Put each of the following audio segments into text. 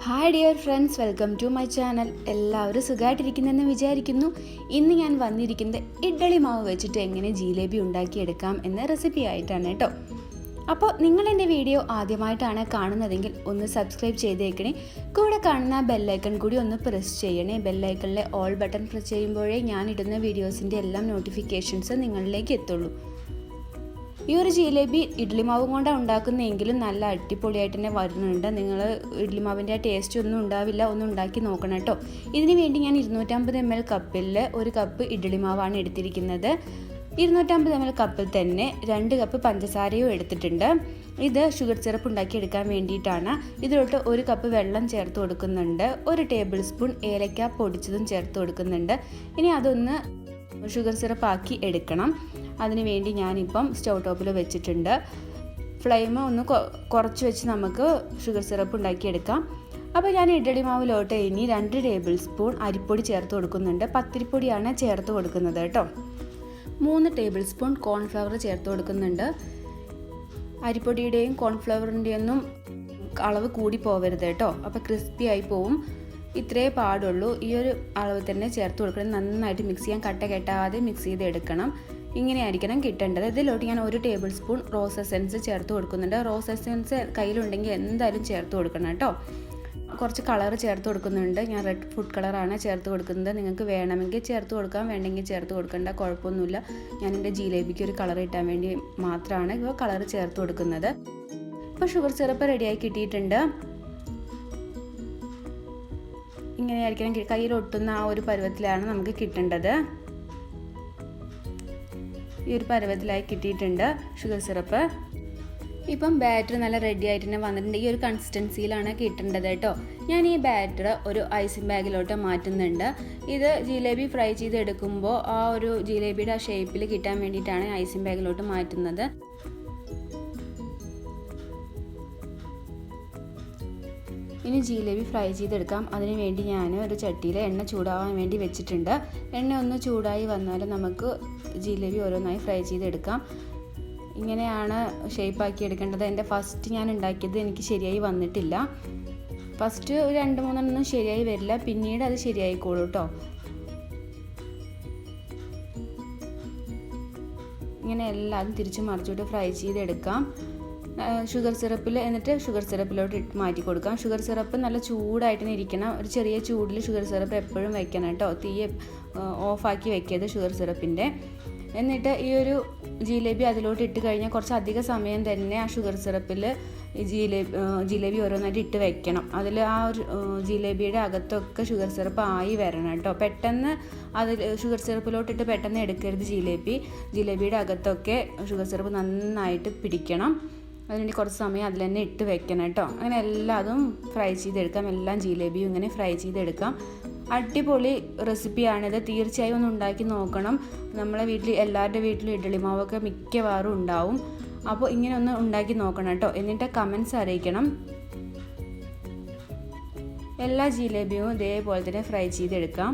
Hi dear friends, welcome to my channel. എല്ലാവരും സുഖമായിട്ടിരിക്കുന്നെന്ന് വിചാരിക്കുന്നു. ഇന്ന് ഞാൻ വന്നിരിക്കുന്നത് ഇഡ്ഡലി മാവ് വെച്ചിട്ട് എങ്ങനെ ജിലേബി ഉണ്ടാക്കിയെടുക്കാം എന്ന റെസിപ്പി ആയിട്ടാണ് കേട്ടോ. അപ്പോൾ നിങ്ങൾ എൻ്റെ വീഡിയോ ആദ്യമായിട്ടാണ് കാണുന്നതെങ്കിൽ ഒന്ന് സബ്സ്ക്രൈബ് ചെയ്തേക്കണേ. കൂടെ കാണുന്ന ബെല്ലൈക്കൺ കൂടി ഒന്ന് പ്രസ് ചെയ്യണേ. ബെല്ലൈക്കണിലെ ഓൾ ബട്ടൺ പ്രസ് ചെയ്യുമ്പോഴേ ഞാൻ ഇടുന്ന വീഡിയോസിൻ്റെ എല്ലാം നോട്ടിഫിക്കേഷൻസ് നിങ്ങളിലേക്ക് എത്തുള്ളൂ. ഈ ഒരു ജിലേബി ഇഡ്ഡലി മാവും കൊണ്ടാണ് ഉണ്ടാക്കുന്നതെങ്കിലും നല്ല അടിപൊളിയായിട്ട് തന്നെ വരുന്നുണ്ട്. നിങ്ങൾ ഇഡ്ഡലി മാവിൻ്റെ ആ ടേസ്റ്റ് ഒന്നും ഉണ്ടാവില്ല, ഒന്ന് ഉണ്ടാക്കി നോക്കണം കേട്ടോ. ഇതിന് വേണ്ടി ഞാൻ 250 ml കപ്പിൽ 1 കപ്പ് ഇഡ്ഡലി മാവാണ് എടുത്തിരിക്കുന്നത്. 250 ml കപ്പിൽ തന്നെ 2 കപ്പ് പഞ്ചസാരയും എടുത്തിട്ടുണ്ട്. ഇത് ഷുഗർ സിറപ്പ് ഉണ്ടാക്കിയെടുക്കാൻ വേണ്ടിയിട്ടാണ്. ഇതിലോട്ട് 1 കപ്പ് വെള്ളം ചേർത്ത് കൊടുക്കുന്നുണ്ട്. 1 ടേബിൾ സ്പൂൺ ഏലക്ക പൊടിച്ചതും ചേർത്ത് കൊടുക്കുന്നുണ്ട്. ഇനി അതൊന്ന് ഷുഗർ സിറപ്പ് ആക്കി എടുക്കണം. അതിന് വേണ്ടി ഞാനിപ്പം സ്റ്റൗ ടോപ്പിൽ വെച്ചിട്ടുണ്ട്. ഫ്ലെയിം ഒന്ന് കുറച്ച് വെച്ച് നമുക്ക് ഷുഗർ സിറപ്പ് ഉണ്ടാക്കിയെടുക്കാം. അപ്പോൾ ഞാൻ ഇഡ്ഡലി മാവിലോട്ട് ഇനി 2 ടേബിൾ സ്പൂൺ അരിപ്പൊടി ചേർത്ത് കൊടുക്കുന്നുണ്ട്. പത്തിരിപ്പൊടിയാണ് ചേർത്ത് കൊടുക്കുന്നത് കേട്ടോ. 3 ടേബിൾ സ്പൂൺ കോൺഫ്ലവർ ചേർത്ത് കൊടുക്കുന്നുണ്ട്. അരിപ്പൊടിയുടെയും കോൺഫ്ലവറിൻ്റെയും ഒന്നും അളവ് കൂടി പോവരുത് കേട്ടോ, അപ്പോൾ ക്രിസ്പി ആയി പോവും. ഇത്രേ പാടുള്ളൂ. ഈ ഒരു അളവ് തന്നെ ചേർത്ത് കൊടുക്കണം. നന്നായിട്ട് മിക്സ് ചെയ്യാൻ, കട്ട കെട്ടാതെ മിക്സ് ചെയ്തെടുക്കണം. ഇങ്ങനെയായിരിക്കണം കിട്ടേണ്ടത്. ഇതിലോട്ട് ഞാൻ 1 ടേബിൾ സ്പൂൺ റോസ് എസൻസ് ചേർത്ത് കൊടുക്കുന്നുണ്ട്. റോസ് എസൻസ് കയ്യിലുണ്ടെങ്കിൽ എന്തായാലും ചേർത്ത് കൊടുക്കണം കേട്ടോ. കുറച്ച് കളർ ചേർത്ത് കൊടുക്കുന്നുണ്ട്. ഞാൻ റെഡ് ഫുഡ് കളറാണ് ചേർത്ത് കൊടുക്കുന്നത്. നിങ്ങൾക്ക് വേണമെങ്കിൽ ചേർത്ത് കൊടുക്കാം, വേണ്ടെങ്കിൽ ചേർത്ത് കൊടുക്കേണ്ട, കുഴപ്പമൊന്നുമില്ല. ഞാൻ എൻ്റെ ജിലേബിക്ക് ഒരു കളർ കിട്ടാൻ വേണ്ടി മാത്രമാണ് ഇപ്പോൾ കളർ ചേർത്ത് കൊടുക്കുന്നത്. ഇപ്പോൾ ഷുഗർ സിറപ്പ് റെഡിയായി കിട്ടിയിട്ടുണ്ട്. ഇങ്ങനെയായിരിക്കണം കയ്യിലൊട്ടുന്ന ആ ഒരു പരുവത്തിലാണ് നമുക്ക് കിട്ടേണ്ടത്. ഈ ഒരു പരുവത്തിലായി കിട്ടിയിട്ടുണ്ട് ഷുഗർ സിറപ്പ്. ഇപ്പം ബാറ്റർ നല്ല റെഡി ആയിട്ട് തന്നെ വന്നിട്ടുണ്ട്. ഈ ഒരു കൺസിസ്റ്റൻസിയിലാണ് കിട്ടേണ്ടത് കേട്ടോ. ഞാൻ ഈ ബാറ്റർ ഒരു ഐസിങ് ബാഗിലോട്ട് മാറ്റുന്നുണ്ട്. ഇത് ജിലേബി ഫ്രൈ ചെയ്തെടുക്കുമ്പോൾ ആ ഒരു ജിലേബിയുടെ ആ ഷേപ്പിൽ കിട്ടാൻ വേണ്ടിയിട്ടാണ് ഐസിങ് ബാഗിലോട്ട് മാറ്റുന്നത്. ഇനി ജിലേബി ഫ്രൈ ചെയ്തെടുക്കാം. അതിന് വേണ്ടി ഞാൻ ഒരു ചട്ടിയിൽ എണ്ണ ചൂടാവാൻ വേണ്ടി വെച്ചിട്ടുണ്ട്. എണ്ണ ഒന്ന് ചൂടായി വന്നാൽ നമുക്ക് ജിലേബി ഓരോന്നായി ഫ്രൈ ചെയ്തെടുക്കാം. ഇങ്ങനെയാണ് ഷേപ്പാക്കി എടുക്കേണ്ടത്. എൻ്റെ ഫസ്റ്റ് ഞാൻ ഉണ്ടാക്കിയത് എനിക്ക് ശരിയായി വന്നിട്ടില്ല. ഫസ്റ്റ് 2-3 ശരിയായി വരില്ല, പിന്നീട് അത് ശരിയായിക്കോളൂ കേട്ടോ. ഇങ്ങനെ എല്ലാതും തിരിച്ച് മറിച്ചിട്ട് ഫ്രൈ ചെയ്തെടുക്കാം. ഷുഗർ സിറപ്പിൽ എന്നിട്ട് ഷുഗർ സിറപ്പിലോട്ട് മാറ്റി കൊടുക്കാം. ഷുഗർ സിറപ്പ് നല്ല ചൂടായിട്ട് തന്നെ ഇരിക്കണം. ഒരു ചെറിയ ചൂടിൽ ഷുഗർ സിറപ്പ് എപ്പോഴും വെക്കണം കേട്ടോ. തീ ഓഫാക്കി വെക്കരുത് ഷുഗർ സിറപ്പിൻ്റെ. എന്നിട്ട് ഈ ഒരു ജിലേബി അതിലോട്ട് ഇട്ട് കഴിഞ്ഞാൽ കുറച്ച് അധിക സമയം തന്നെ ആ ഷുഗർ സിറപ്പിൽ ജിലേബി ഓരോന്നായിട്ട് ഇട്ട് വെക്കണം. അതിൽ ആ ഒരു ജിലേബിയുടെ അകത്തൊക്കെ ഷുഗർ സിറപ്പ് ആയി വരണം കേട്ടോ. പെട്ടെന്ന് അതിൽ ഷുഗർ സിറപ്പിലോട്ടിട്ട് പെട്ടെന്ന് എടുക്കരുത് ജിലേബിയുടെ അകത്തൊക്കെ ഷുഗർ സിറപ്പ് നന്നായിട്ട് പിടിക്കണം. അതിനുവേണ്ടി കുറച്ച് സമയം അതിൽ തന്നെ ഇട്ട് വെക്കണം കേട്ടോ. അങ്ങനെ എല്ലാതും ഫ്രൈ ചെയ്തെടുക്കാം. എല്ലാം ജിലേബിയും ഇങ്ങനെ ഫ്രൈ ചെയ്തെടുക്കാം. അടിപൊളി റെസിപ്പിയാണിത്. തീർച്ചയായും ഒന്ന് ഉണ്ടാക്കി നോക്കണം. നമ്മളെ വീട്ടിൽ എല്ലാവരുടെ വീട്ടിലും ഇഡ്ഡലി മാവൊക്കെ മിക്കവാറും ഉണ്ടാവും. അപ്പോൾ ഇങ്ങനെ ഒന്ന് ഉണ്ടാക്കി നോക്കണം കേട്ടോ. എന്നിട്ട് കമൻസ് അറിയിക്കണം. എല്ലാ ജിലേബിയും ഇതേപോലെ തന്നെ ഫ്രൈ ചെയ്തെടുക്കാം.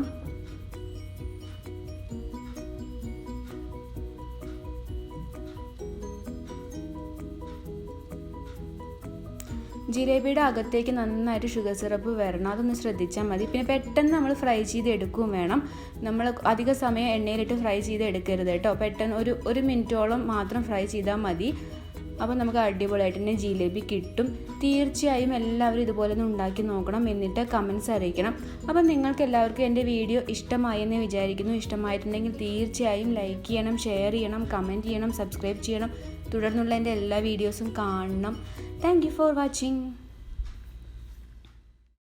ജിലേബിയുടെ അകത്തേക്ക് നന്നായിട്ട് ഷുഗർ സിറപ്പ് വരണം. അതൊന്ന് ശ്രദ്ധിച്ചാൽ മതി. പിന്നെ പെട്ടെന്ന് നമ്മൾ ഫ്രൈ ചെയ്ത് എടുക്കുകയും വേണം. നമ്മൾ അധിക സമയം എണ്ണയിലിട്ട് ഫ്രൈ ചെയ്ത് എടുക്കരുത് കേട്ടോ. പെട്ടെന്ന് ഒരു മിനിറ്റോളം മാത്രം ഫ്രൈ ചെയ്താൽ മതി. അപ്പോൾ നമുക്ക് അടിപൊളിയായിട്ട് തന്നെ ജിലേബി കിട്ടും. തീർച്ചയായും എല്ലാവരും ഇതുപോലെ ഒന്ന് ഉണ്ടാക്കി നോക്കണം. എന്നിട്ട് കമൻസ് അറിയിക്കണം. അപ്പം നിങ്ങൾക്ക് എല്ലാവർക്കും എൻ്റെ വീഡിയോ ഇഷ്ടമായെന്ന് വിചാരിക്കുന്നു. ഇഷ്ടമായിട്ടുണ്ടെങ്കിൽ തീർച്ചയായും ലൈക്ക് ചെയ്യണം, ഷെയർ ചെയ്യണം, കമൻറ്റ് ചെയ്യണം, സബ്സ്ക്രൈബ് ചെയ്യണം. തുടർന്നുള്ള എൻ്റെ എല്ലാ വീഡിയോസും കാണണം. Thank you for watching.